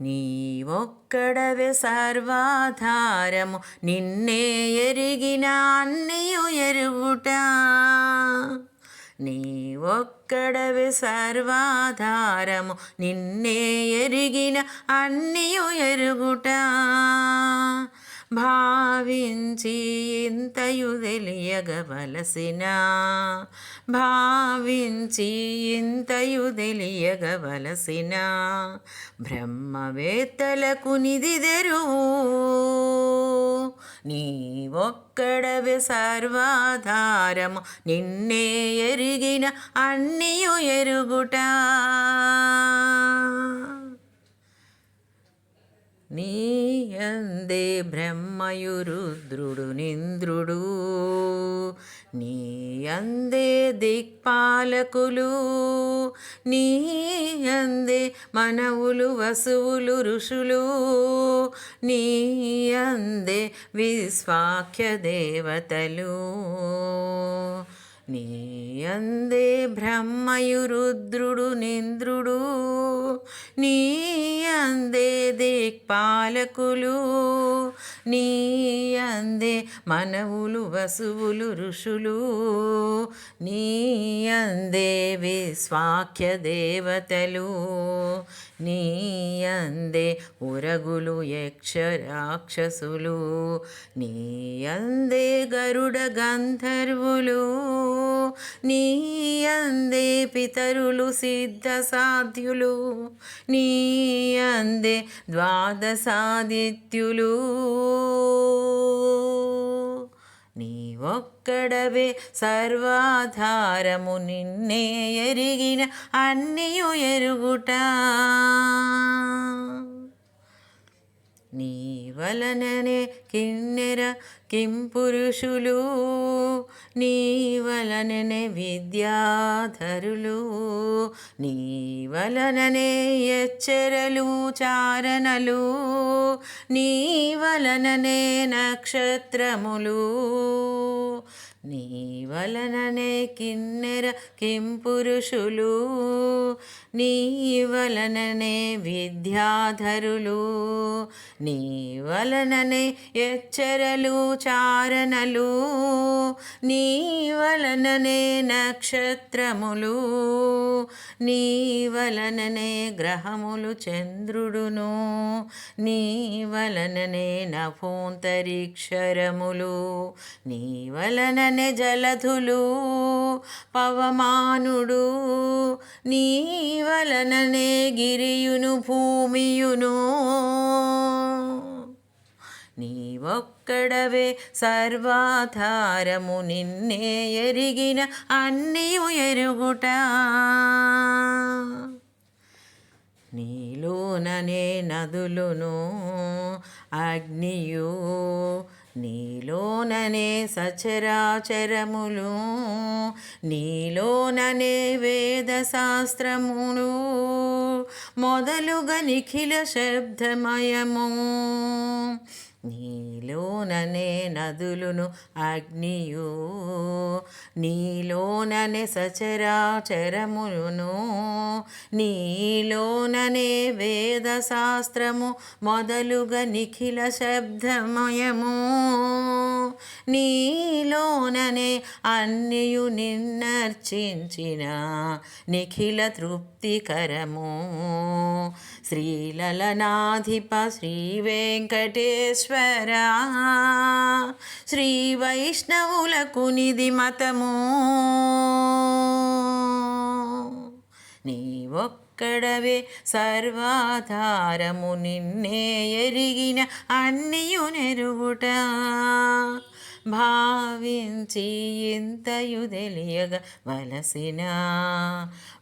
నీ ఒక్కడవే సర్వాధారము నిన్నే ఎరిగిన అన్నియు ఎరుగుట. నీ ఒక్కడవే సర్వాధారము నిన్నే ఎరిగిన అన్నియు ఎరుగుట. భావించి ఇంతయు తెలియగవలసిన, భావించి ఇంతయు తెలియగవలసిన బ్రహ్మవేత్తలకు నిధిదెరువు. నీ ఒక్కడవే సర్వాధారము నిన్నే ఎరిగిన అన్నియు ఎరుగుట. నీ యందే బ్రహ్మయు రుద్రుడు నింద్రుడు, నీ యందే దిక్పాలకులు, నీ యందే మనవులు వసువులు ఋషులు, నీ యందే విశ్వాఖ్య దేవతలు. నీ యందే బ్రహ్మయు రుద్రుడు నింద్రుడు, నీ యందే దిక్పాలకులు, నీ యందే మనవులు వసువులు ఋషులు, నీ యందే విశ్వాఖ్య దేవతలు, నీ యందే ఉరగులు యక్ష రాక్షసులు, నీ యందే గరుడ గంధర్వులు, నీ యందే పితరులు సిద్ధ సాధ్యులు, నీ యందే ద్వాదశాదిత్యులు. నీ ఒక్కడవే సర్వాధారము నిన్నే ఎరిగిన అన్నియు ఎరుగుట. నీ వలననే కిన్నెర కింపురుషులు, నీ వలననే విద్యాధరులు, నీ వలననే ఎచ్చరలు చారణలు, నీ వలననే నక్షత్రములు, నీ వలననే కిన్నెర కింపురుషులు, నీ వలననే విద్యాధరులు, నీ వలననే ఎచ్చరలు చారణలు, నీ వలననే నక్షత్రములు, నీ వలననే గ్రహములు చంద్రుడును, నీ వలననే నభోంతరిక్షరములు, నీ వలననే జలధులు పవమానుడు, నీ వలననే గిరియును భూమియును. నీ ఒక్కడవే సర్వాధారము నిన్నే ఎరిగిన అన్నియు ఎరుగుట. నీలోననే నదులును అగ్నియు, నీలోననే సచరాచరములు, నీలోననే వేదశాస్త్రములు మొదలుగా నిఖిల శబ్దమయము. నీలోననే నదులును అగ్నియు, నీలోననే సచరాచరములును, నీలోననే వేదశాస్త్రము మొదలుగా నిఖిల శబ్దమయము. నీలోననే అన్నియు నిన్నర్చించిన నిఖిల తృప్తికరము. శ్రీలలనాధిప శ్రీ వెంకటేశ్వర, శ్రీ వైష్ణవులకు నిధి మతము. నీ ఒక్కడవే సర్వాధారము నిన్నే ఎరిగిన అన్నియు నెరుగుట. భావించి ఇంతయు తెలియగ వలసిన,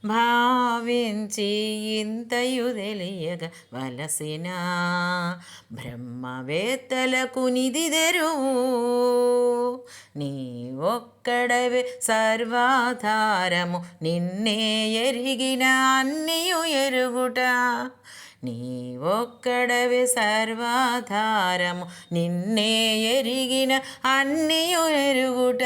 భావించి ఇంతయు తెలియగ వలసిన బ్రహ్మవేత్తలకు నిధిదెరువు. నీ ఒక్కడవే సర్వాధారము నిన్నే ఎరిగిన అన్నియు ఎరుగుట. నీ ఒక్కడవే సర్వాధారము నిన్నే ఎరిగిన అన్నియు ఎరుగుట.